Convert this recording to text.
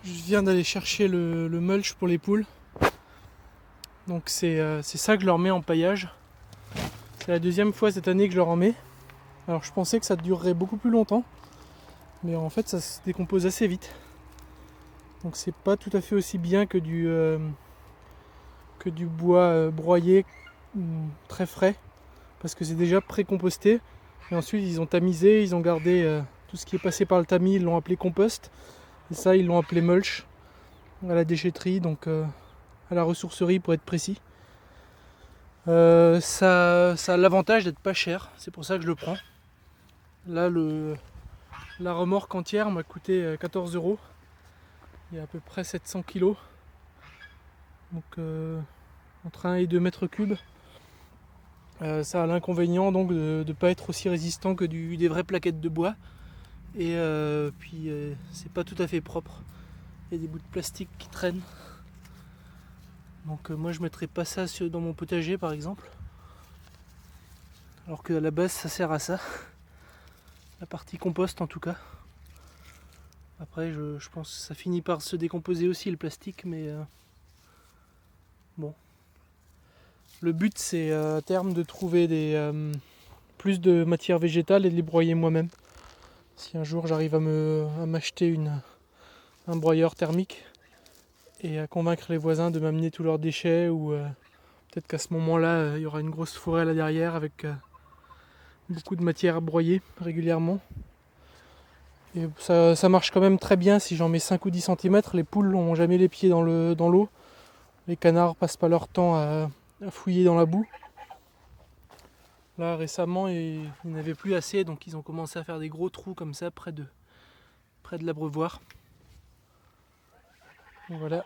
Je viens d'aller chercher le mulch pour les poules. Donc c'est ça que je leur mets en paillage. C'est la deuxième fois cette année que je leur en mets. Alors je pensais que ça durerait beaucoup plus longtemps. Mais en fait ça se décompose assez vite. Donc c'est pas tout à fait aussi bien que du bois broyé très frais. Parce que c'est déjà pré-composté. Et ensuite ils ont tamisé, ils ont gardé tout ce qui est passé par le tamis, ils l'ont appelé compost. Et ça ils l'ont appelé mulch à la déchetterie, donc à la ressourcerie pour être précis. Ça a l'avantage d'être pas cher, c'est pour ça que je le prends. Là la remorque entière m'a coûté 14 €. Il y a à peu près 700 kg. Donc entre 1 et 2 mètres cubes. Ça a l'inconvénient donc de ne pas être aussi résistant que des vraies plaquettes de bois. Et puis c'est pas tout à fait propre. Il y a des bouts de plastique qui traînent. Donc moi je mettrais pas ça dans mon potager par exemple. Alors qu'à la base ça sert à ça. La partie compost en tout cas. Après je pense que ça finit par se décomposer aussi le plastique, mais bon. Le but c'est à terme de trouver plus de matière végétale et de les broyer moi-même. Si un jour j'arrive à m'acheter un broyeur thermique et à convaincre les voisins de m'amener tous leurs déchets, ou peut-être qu'à ce moment-là il y aura une grosse forêt là derrière avec beaucoup de matière à broyer régulièrement. Et ça marche quand même très bien si j'en mets 5 ou 10 cm. Les poules n'ont jamais les pieds dans l'eau. Les canards passent pas leur temps à fouiller dans la boue. Là récemment il n'y en avait plus assez, donc ils ont commencé à faire des gros trous comme ça près de l'abreuvoir. Voilà.